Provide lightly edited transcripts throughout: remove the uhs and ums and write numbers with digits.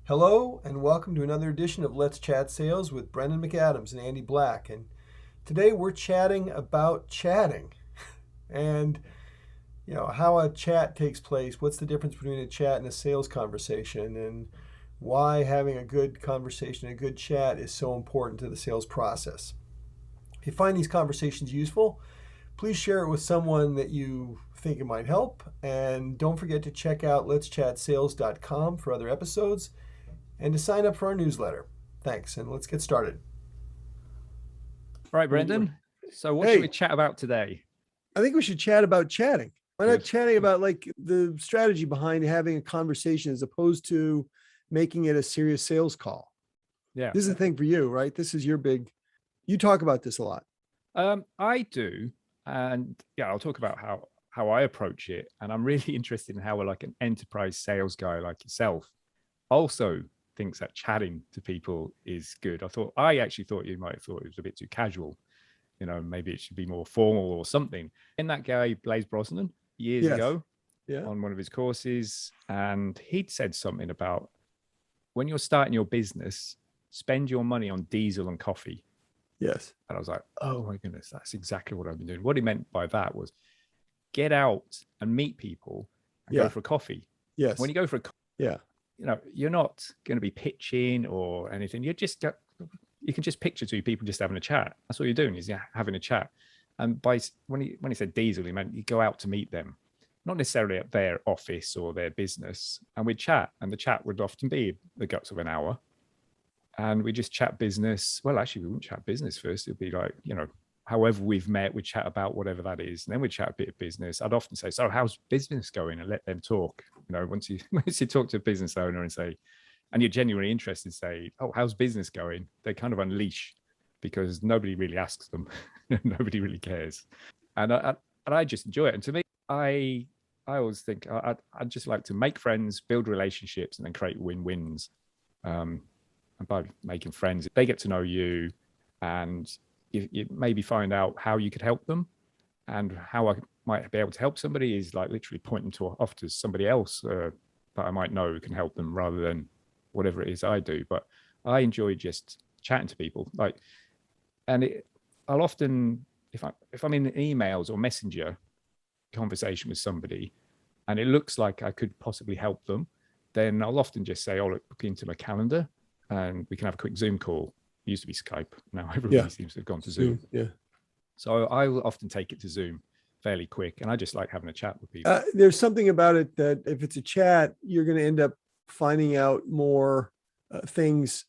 Hello, and welcome to another edition of Let's Chat Sales with Brendan McAdams and Andy Black. And today we're chatting about chatting and how a chat takes place. What's the difference between a chat and a sales conversation, and why having a good conversation, a good chat is so important to the sales process. If you find these conversations useful, please share it with someone that you think it might help. And don't forget to check out letschatsales.com for other episodes and to sign up for our newsletter. Thanks, and let's get started. All right, Brendan. So what should we chat about today? I think we should chat about chatting. Why not chatting about like the strategy behind having a conversation as opposed to making it a serious sales call? Yeah. This is the thing for you, right? This is your big, you talk about this a lot. I do. And yeah, I'll talk about how I approach it. And I'm really interested in how like an enterprise sales guy like yourself also thinks that chatting to people is good. I actually thought you might have thought it was a bit too casual. Maybe it should be more formal or something. In that guy, Blaise Brosnan, years ago, on one of his courses, and he'd said something about when you're starting your business, spend your money on diesel and coffee. Yes. And I was like, oh my goodness, that's exactly what I've been doing. What he meant by that was get out and meet people and go for a coffee. Yes. When you go for a coffee, you're not going to be pitching or anything. You can just picture two people just having a chat. That's all you're doing is having a chat. And when he said diesel, he meant you go out to meet them, not necessarily at their office or their business. And we'd chat, and the chat would often be the guts of an hour. And we just chat business. Well, actually, we wouldn't chat business first. It'd be like, however we've met, we'd chat about whatever that is. And then we'd chat a bit of business. I'd often say, so how's business going? And let them talk. Once you talk to a business owner and you're genuinely interested, say, oh, how's business going? They kind of unleash because nobody really asks them. Nobody really cares. And I just enjoy it. And to me, I always think I'd just like to make friends, build relationships, and then create win-wins. And by making friends, they get to know you, and you maybe find out how you could help them. And how I might be able to help somebody is like literally pointing off to somebody else that I might know who can help them rather than whatever it is I do. But I enjoy just chatting to people. I'll often, if I'm in emails or messenger conversation with somebody, and it looks like I could possibly help them, then I'll often just say, oh, look into my calendar, and we can have a quick Zoom call. It used to be Skype. Now everybody seems to have gone to Zoom. Yeah. So I will often take it to Zoom fairly quick, and I just like having a chat with people. There's something about it that if it's a chat, you're going to end up finding out more things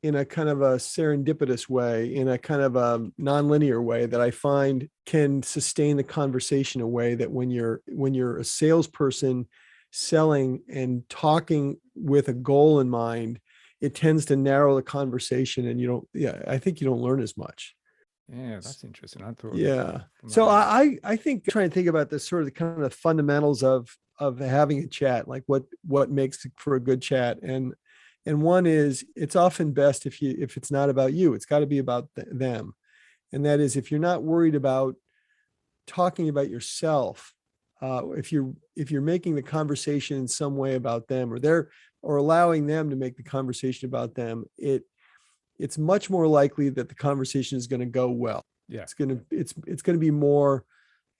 in a kind of a serendipitous way, in a kind of a nonlinear way that I find can sustain the conversation in a way that when you're a salesperson selling and talking with a goal in mind, it tends to narrow the conversation, and I think you don't learn as much. Yeah, that's interesting. I thought. Yeah. So I think trying to think about this sort of the kind of fundamentals of having a chat, like what makes for a good chat. And one is, it's often best if it's not about you, it's got to be about them. And that is, if you're not worried about talking about yourself, if you're making the conversation in some way about them, or allowing them to make the conversation about them, it's much more likely that the conversation is going to go well. Yeah. It's going to be more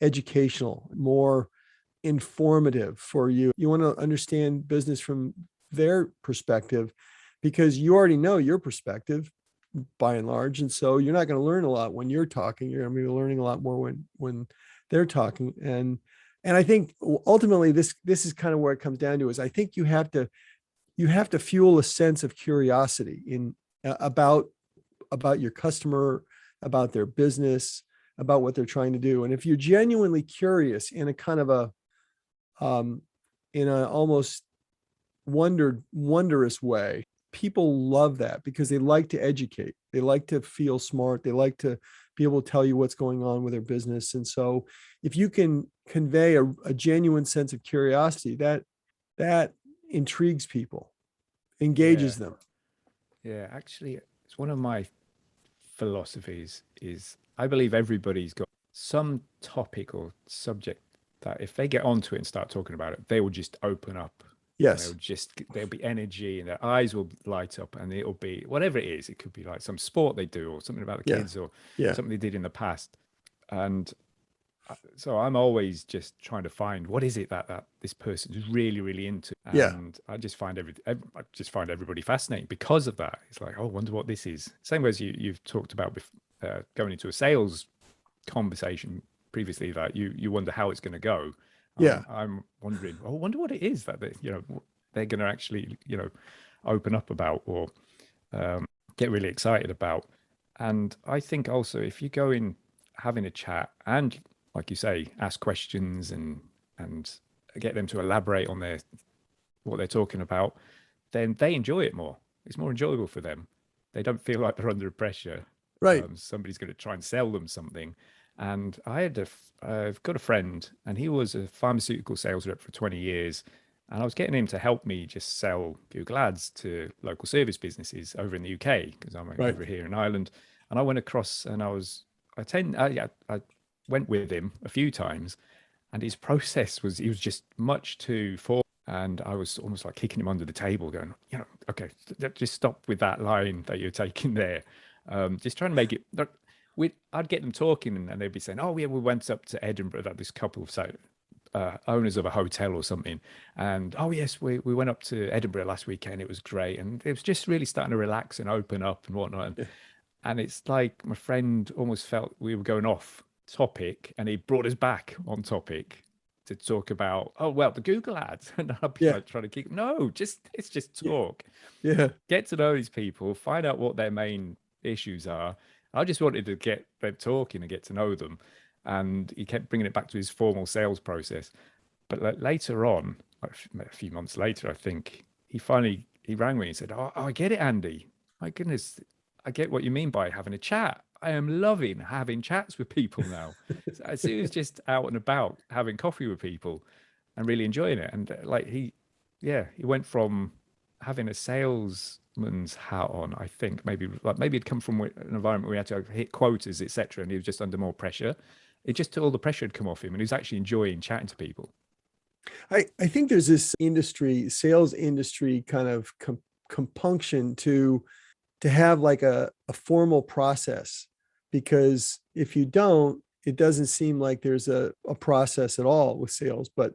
educational, more informative for you. You want to understand business from their perspective because you already know your perspective by and large. And so you're not going to learn a lot when you're talking. You're going to be learning a lot more when they're talking. And I think ultimately this is kind of where it comes down to, is I think you have to fuel a sense of curiosity about your customer, about their business, about what they're trying to do. And if you're genuinely curious in a kind of in a almost wondrous way, people love that because they like to educate. They like to feel smart. They like to be able to tell you what's going on with their business. And so if you can convey a genuine sense of curiosity, that intrigues people, engages them. Yeah, actually, it's one of my philosophies is I believe everybody's got some topic or subject that if they get onto it and start talking about it, they will just open up Yes. There'll be energy and their eyes will light up, and it'll be whatever it is. It could be like some sport they do or something about the Yeah. kids or Yeah. something they did in the past. And so I'm always just trying to find what is it that this person is really, really into. Yeah. And I just find everybody fascinating because of that. It's like, oh, I wonder what this is. Same as you've talked about going into a sales conversation previously, that you wonder how it's going to go. Yeah. I'm wondering, I wonder what it is that they're going to actually, open up about or get really excited about. And I think also if you go in having a chat and, like you say, ask questions and get them to elaborate on what they're talking about, then they enjoy it more. It's more enjoyable for them. They don't feel like they're under pressure. Right. Somebody's going to try and sell them something. And I've got a friend, and he was a pharmaceutical sales rep for 20 years. And I was getting him to help me just sell Google Ads to local service businesses over in the UK, because I'm Right. over here in Ireland. And I went across and I went with him a few times, and his process he was just much too forward. And I was almost like kicking him under the table, going, okay, just stop with that line that you're taking there. Just trying to make it. I'd get them talking, and they'd be saying, "Oh yeah, we went up to Edinburgh. That this couple of owners of a hotel or something, and oh yes, we went up to Edinburgh last weekend. It was great, and it was just really starting to relax and open up and whatnot." And it's like my friend almost felt we were going off topic, and he brought us back on topic to talk about, oh well, the Google ads, and I'd be like trying to keep let's just talk. Yeah. Get to know these people, find out what their main issues are. I just wanted to get them talking and get to know them. And he kept bringing it back to his formal sales process. But later on, a few months later, I think, he rang me and said, oh, I get it, Andy. My goodness, I get what you mean by having a chat. I am loving having chats with people now. So he was just out and about having coffee with people and really enjoying it. And he went from having a salesman's hat on, I think, maybe he'd come from an environment where he had to hit quotas, etc., and he was just under more pressure. It just all the pressure had come off him, and he was actually enjoying chatting to people. I think there's this sales industry kind of compunction to have like a formal process, because if you don't, it doesn't seem like there's a process at all with sales. But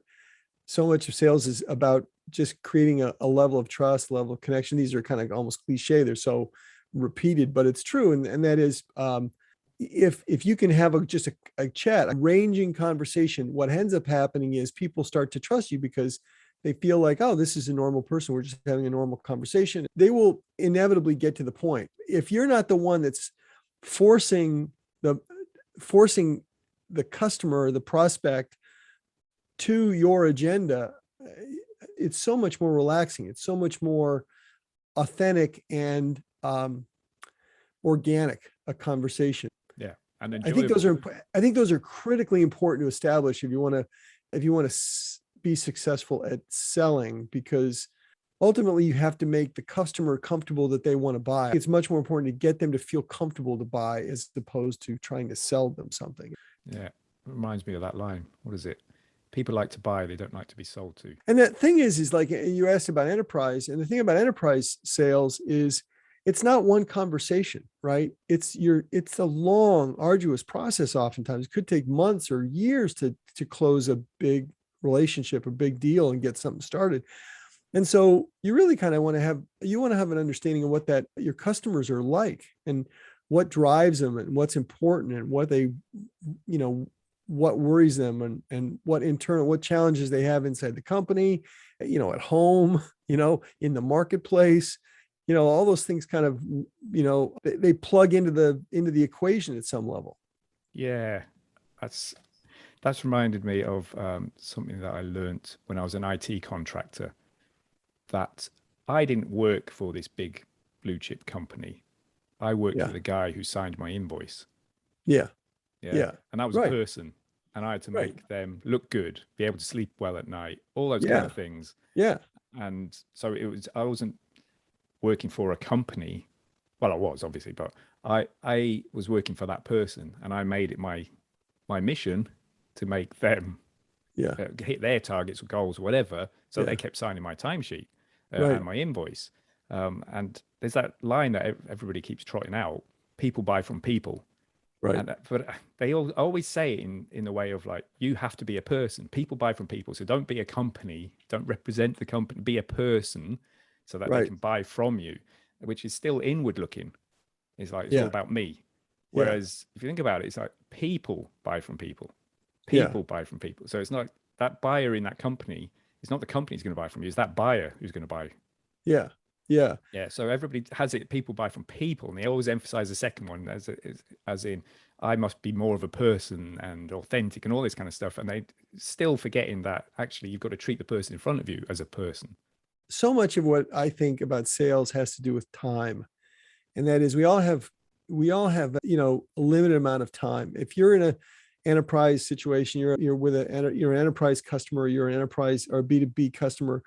so much of sales is about just creating a level of trust, level of connection. These are kind of almost cliche. They're so repeated, but it's true. And that is, if you can have just a chat, a ranging conversation, what ends up happening is people start to trust you because they feel like, oh, this is a normal person. We're just having a normal conversation. They will inevitably get to the point. If you're not the one that's forcing the customer or the prospect to your agenda, it's so much more relaxing. It's so much more authentic and organic a conversation. Yeah, and I think those are critically important to establish if you want to be successful at selling, because ultimately you have to make the customer comfortable that they want to buy. It's much more important to get them to feel comfortable to buy as opposed to trying to sell them something. Yeah, it reminds me of that line. What is it? People like to buy, they don't like to be sold to. And that thing is like you asked about enterprise, and the thing about enterprise sales is it's not one conversation, right? It's a long, arduous process. Oftentimes it could take months or years to close a big relationship, a big deal, and get something started. And so you really kind of want to have an understanding of what your customers are like and what drives them and what's important and what they, what worries them and what challenges they have inside the company, at home, in the marketplace, all those things kind of, they plug into the equation at some level. Yeah, that's reminded me of something that I learned when I was an IT contractor, that I didn't work for this big blue chip company. I worked for the guy who signed my invoice. Yeah. And that was a person. And I had to make them look good, be able to sleep well at night, all those kind of things. Yeah. And so I wasn't working for a company. Well, I was obviously, but I was working for that person, and I made it my mission to make them hit their targets or goals or whatever So Yeah. they kept signing my timesheet Right. and my invoice. And there's that line that everybody keeps trotting out: people buy from people. Right. And but they always say it in the way of like, you have to be a person. People buy from people, so don't be a company. Don't represent the company. Be a person, so that they Right. can buy from you, which is still inward looking. It's like it's all Yeah. about me. Yeah. Whereas if you think about it, it's like people buy from people. Yeah. People buy from people. So it's not that buyer in that company. It's not the company who's going to buy from you. It's that buyer who's going to buy. Yeah. Yeah. Yeah. So everybody has it. People buy from people, and they always emphasize the second one as in I must be more of a person and authentic and all this kind of stuff. And they still forgetting that actually you've got to treat the person in front of you as a person. So much of what I think about sales has to do with time. And that is we all have, a limited amount of time. If you're in a enterprise situation, you're with you're an enterprise customer, you're an enterprise or B2B customer,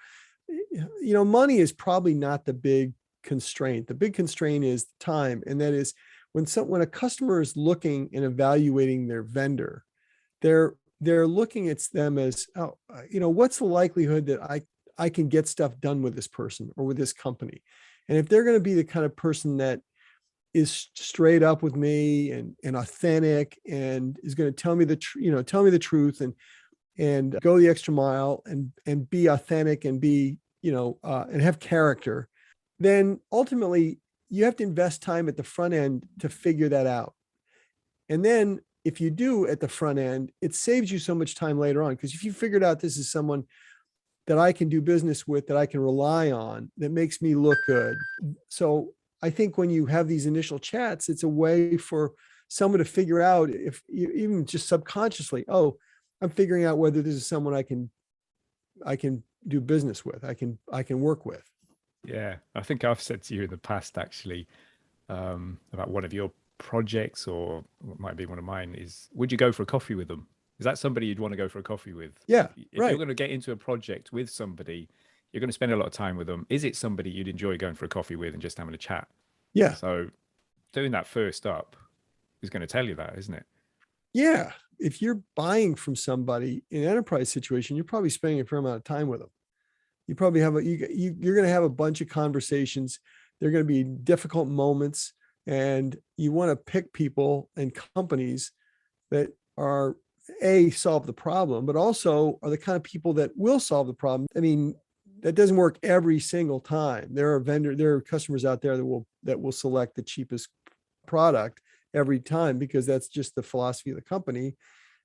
money is probably not the big constraint. The big constraint is time. And that is when a customer is looking and evaluating their vendor, they're looking at them as, what's the likelihood that I can get stuff done with this person or with this company? And if they're going to be the kind of person that is straight up with me and authentic and is going to tell me the truth and go the extra mile and be authentic and be, and have character, then ultimately you have to invest time at the front end to figure that out. And then if you do at the front end, it saves you so much time later on. Because if you figured out this is someone that I can do business with, that I can rely on, that makes me look good. So I think when you have these initial chats, it's a way for someone to figure out, if you even just subconsciously, oh, I'm figuring out whether this is someone I can do business with, I can work with. Yeah, I think I've said to you in the past actually about one of your projects, or what might be one of mine, is would you go for a coffee with them? Is that somebody you'd want to go for a coffee with? Yeah, if right. you're going to get into a project with somebody, you're going to spend a lot of time with them. Is it somebody you'd enjoy going for a coffee with and just having a chat? Yeah. So doing that first up is going to tell you that, isn't it? Yeah. If you're buying from somebody in an enterprise situation, you're probably spending a fair amount of time with them. You probably have you're going to have a bunch of conversations. There are going to be difficult moments, and you want to pick people and companies that are solve the problem, but also are the kind of people that will solve the problem. I mean, that doesn't work every single time. There are customers out there that will select the cheapest product every time because that's just the philosophy of the company.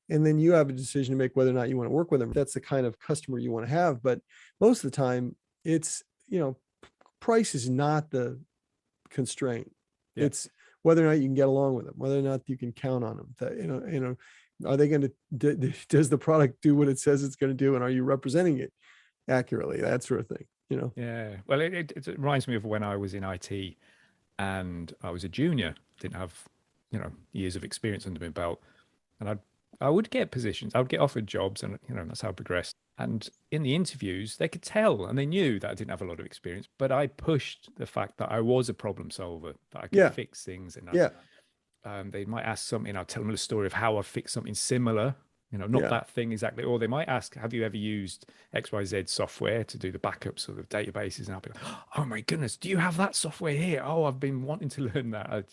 And then you have a decision to make whether or not you want to work with them. That's the kind of customer you want to have. But most of the time it's, price is not the constraint. Yeah. It's whether or not you can get along with them, whether or not you can count on them. That, are they going to, does the product do what it says it's going to do? And are you representing it accurately? That sort of thing, Yeah. Well, it reminds me of when I was in IT and I was a junior, didn't have, years of experience under my belt. And I would get positions, I would get offered jobs, and, that's how I progressed. And in the interviews, they could tell, and they knew that I didn't have a lot of experience, but I pushed the fact that I was a problem solver, that I could fix things. And they might ask something, I'll tell them a story of how I fixed something similar, not that thing exactly. Or they might ask, have you ever used XYZ software to do the backups of the databases? And I'll be like, oh my goodness, do you have that software here? Oh, I've been wanting to learn that.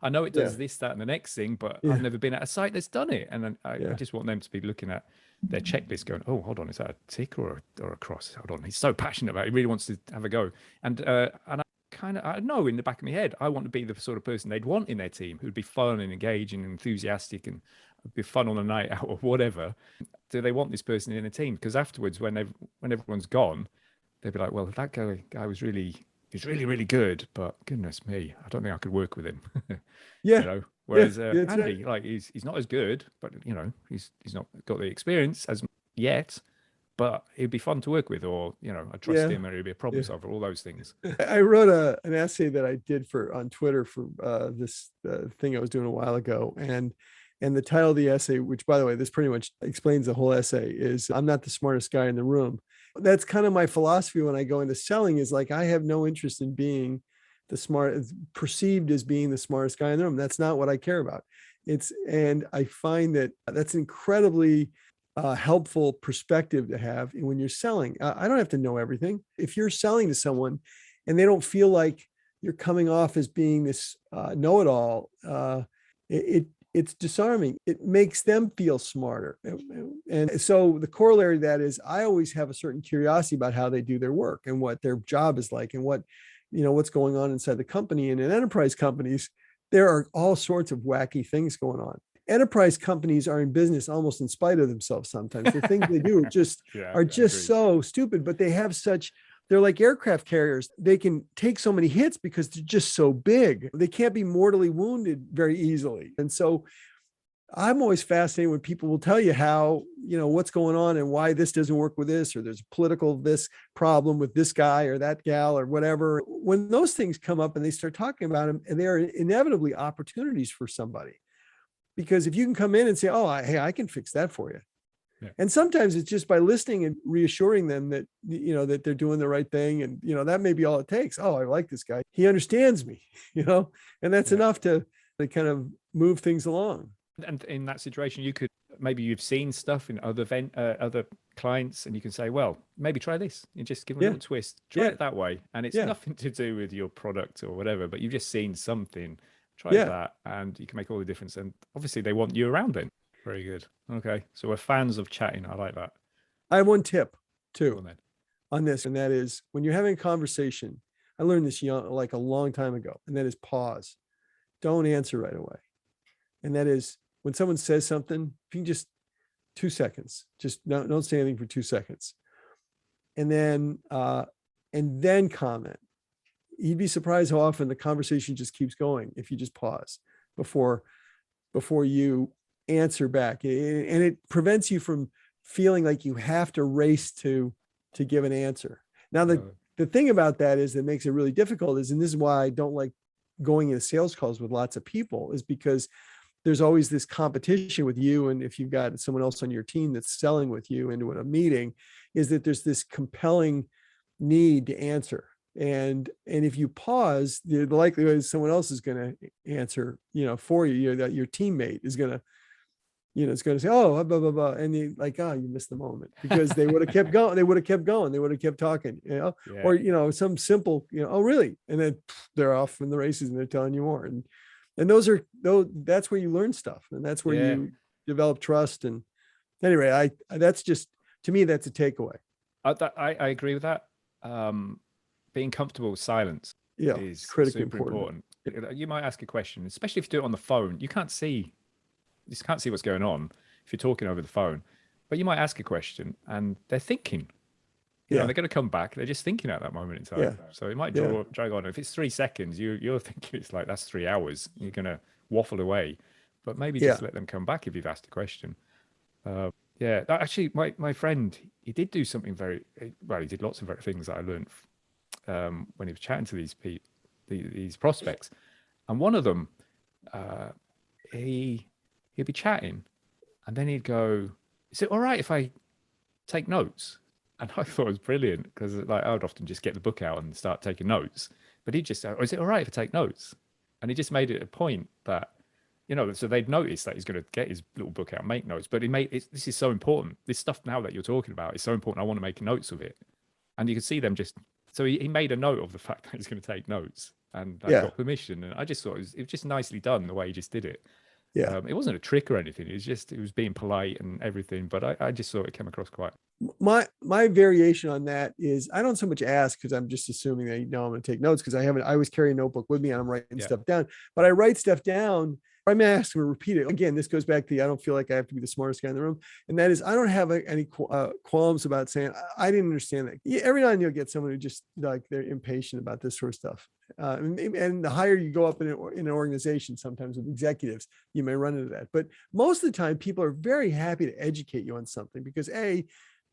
I know it does this, that, and the next thing, but I've never been at a site that's done it. And then I just want them to be looking at their checklist going, oh, hold on, is that a tick or a cross? Hold on, he's so passionate about it. He really wants to have a go. And I know in the back of my head, I want to be the sort of person they'd want in their team, who'd be fun and engaging and enthusiastic and be fun on a night out or whatever. Do they want this person in a team? Because afterwards, when everyone's gone, they'd be like, well, that guy was really really good, but goodness me, I don't think I could work with him. Whereas Andy, like he's not as good, but he's not got the experience as yet, but he'd be fun to work with, or I trust him, or he'd be a problem solver, all those things. I wrote an essay that I did on Twitter for this thing I was doing a while ago, and the title of the essay, which by the way, this pretty much explains the whole essay, is I'm not the smartest guy in the room. That's kind of my philosophy when I go into selling, is like, I have no interest in being perceived as being the smartest guy in the room. That's not what I care about. And I find that that's incredibly helpful perspective to have when you're selling. I don't have to know everything. If you're selling to someone and they don't feel like you're coming off as being this know-it-all, it's disarming. It makes them feel smarter. And so the corollary to that is I always have a certain curiosity about how they do their work and what their job is like and what's going on inside the company. And in enterprise companies, there are all sorts of wacky things going on. Enterprise companies are in business almost in spite of themselves sometimes. The things they do are just so stupid, but they have they're like aircraft carriers. They can take so many hits because they're just so big. They can't be mortally wounded very easily. And so I'm always fascinated when people will tell you how, what's going on and why this doesn't work with this, or there's a political this problem with this guy or that gal or whatever. When those things come up and they start talking about them, and they are inevitably opportunities for somebody. Because if you can come in and say, oh, hey, I can fix that for you. Yeah. And sometimes it's just by listening and reassuring them that, that they're doing the right thing. And, that may be all it takes. Oh, I like this guy. He understands me, and that's enough to kind of move things along. And in that situation, maybe you've seen stuff in other clients, and you can say, well, maybe try this and just give them a little twist, try it that way. And it's nothing to do with your product or whatever, but you've just seen something. Try that, and you can make all the difference. And obviously, they want you around then. Very good. Okay, so we're fans of chatting. I like that. I have one tip too on this, and that is when you're having a conversation. I learned this like a long time ago, and that is pause. Don't answer right away. And that is when someone says something, if you can just 2 seconds, just don't say anything for 2 seconds, and then comment. You'd be surprised how often the conversation just keeps going if you just pause before you answer back. And it prevents you from feeling like you have to race to give an answer. Now, the thing about that is that makes it really difficult and this is why I don't like going into sales calls with lots of people, is because there's always this competition with you. And if you've got someone else on your team that's selling with you into a meeting, is that there's this compelling need to answer. And if you pause, the likelihood is someone else is going to answer, for you, that your teammate is going to, it's going to say, oh, blah, blah, blah. And you you missed the moment because they would have kept going. They would have kept going. They would have kept talking, or, some simple, oh, really? And then they're off in the races and they're telling you more. And that's where you learn stuff. And that's where you develop trust. And anyway, that's just, to me, that's a takeaway. I agree with that. Being comfortable with silence is critically important. You might ask a question, especially if you do it on the phone. You can't see what's going on if you're talking over the phone, but you might ask a question and they're thinking. They're going to come back. They're just thinking at that moment in time. Yeah. So it might drag on. If it's 3 seconds, you're thinking it's like that's 3 hours. You're going to waffle away, but maybe just let them come back if you've asked a question. Actually, my friend, he did do something he did lots of things that I learned when he was chatting to these prospects, and one of them, he'd be chatting, and then he'd go, "Is it all right if I take notes?" And I thought it was brilliant because I would often just get the book out and start taking notes, but he'd just say, "Oh, is it all right if I take notes?" And he just made it a point that, so they'd notice that he's going to get his little book out and make notes, but this is so important. This stuff now that you're talking about is so important. I want to make notes of it. And you can see them so he made a note of the fact that he's going to take notes, and I got permission. And I just thought it was just nicely done the way he just did it. Yeah. It wasn't a trick or anything. It was being polite and everything, but I just thought it came across quite. My variation on that is I don't so much ask because I'm just assuming that I'm going to take notes because I always carry a notebook with me and I'm writing stuff down, but I write stuff down. I may ask them to repeat it. Again, this goes back to I don't feel like I have to be the smartest guy in the room. And that is, I don't have any qualms about saying, I didn't understand that. Every now and then you'll get someone who just they're impatient about this sort of stuff. And the higher you go up in an organization, sometimes with executives, you may run into that. But most of the time, people are very happy to educate you on something because they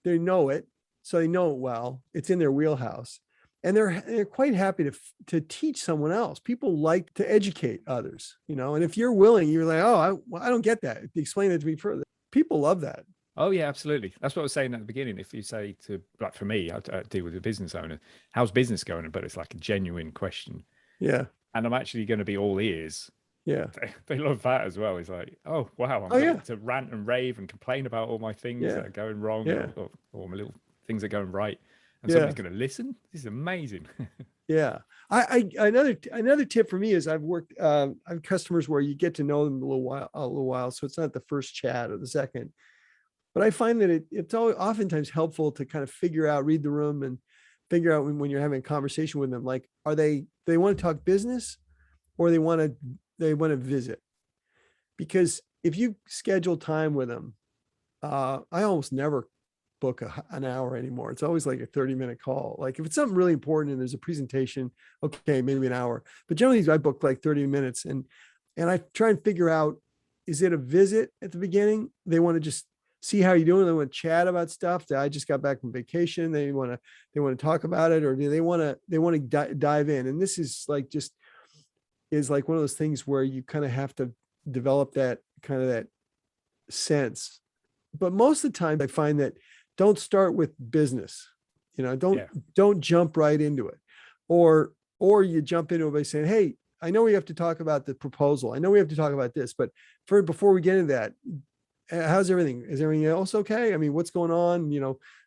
know it. So they know it well. It's in their wheelhouse. And they're quite happy to teach someone else. People like to educate others, and if you're willing, you're like, oh, I don't get that. Explain it to me further. People love that. Oh yeah, absolutely. That's what I was saying at the beginning. If you say for me, I deal with a business owner, how's business going? But it's like a genuine question. Yeah. And I'm actually going to be all ears Yeah. They love that as well. It's like, oh wow, I'm Oh getting yeah. to rant and rave and complain about all my things Yeah. that are going wrong, Yeah. or my little things that are going right, and Yeah. somebody's going to listen. This is amazing. Yeah. Another tip for me is I've customers where you get to know them a little while. So it's not the first chat or the second, but I find that it's oftentimes helpful to kind of read the room and figure out when you're having a conversation with them, like, they want to talk business or they want to visit. Because if you schedule time with them, I almost never book an hour anymore. It's always like a 30-minute call. Like if it's something really important and there's a presentation, okay, maybe an hour. But generally I book like 30 minutes and I try and figure out, is it a visit at the beginning? They want to just see how you're doing. They want to chat about stuff that I just got back from vacation. They want to talk about it, or do they want to dive in? And this is like one of those things where you kind of have to develop that sense. But most of the time I find that don't start with business, don't jump right into it, or you jump into it by saying, hey, I know we have to talk about the proposal. I know we have to talk about this, but before we get into that, how's everything? Is everything else okay? I mean, what's going on?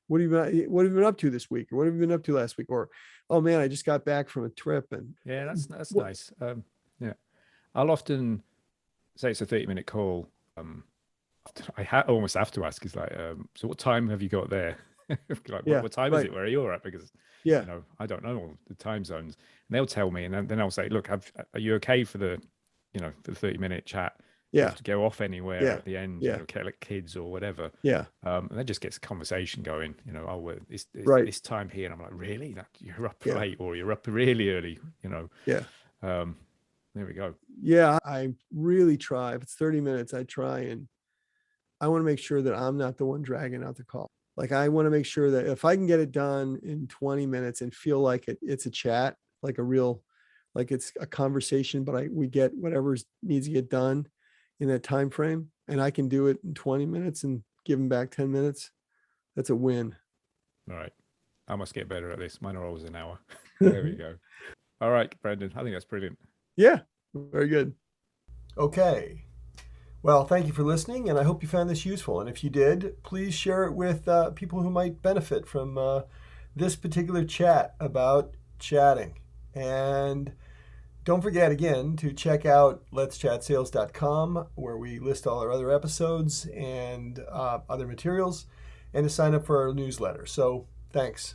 What have you been up to this week? Or what have you been up to last week? Or, oh man, I just got back from a trip. And Yeah, that's nice. Yeah, I'll often say it's a 30-minute call. I almost have to ask, is like, so what time have you got there? Like, what time is it where you're at? Because I don't know all the time zones. And they'll tell me, and then I'll say, look, are you okay for the 30-minute chat? You have to go off anywhere at the end, like kids or whatever. Yeah. And that just gets conversation going, it's this time here. And I'm like, really? You're up late, or you're up really early, Yeah. There we go. Yeah. I really try. If it's 30 minutes, I try, and I want to make sure that I'm not the one dragging out the call. Like I want to make sure that if I can get it done in 20 minutes and feel like it's a chat, like it's a conversation, but we get whatever needs to get done in that time frame, and I can do it in 20 minutes and give them back 10 minutes. That's a win. All right. I must get better at this. Mine are always an hour. There we go. All right, Brendan. I think that's brilliant. Yeah, very good. Okay. Well, thank you for listening, and I hope you found this useful. And if you did, please share it with people who might benefit from this particular chat about chatting. And don't forget, again, to check out letschatsales.com, where we list all our other episodes and other materials, and to sign up for our newsletter. So thanks.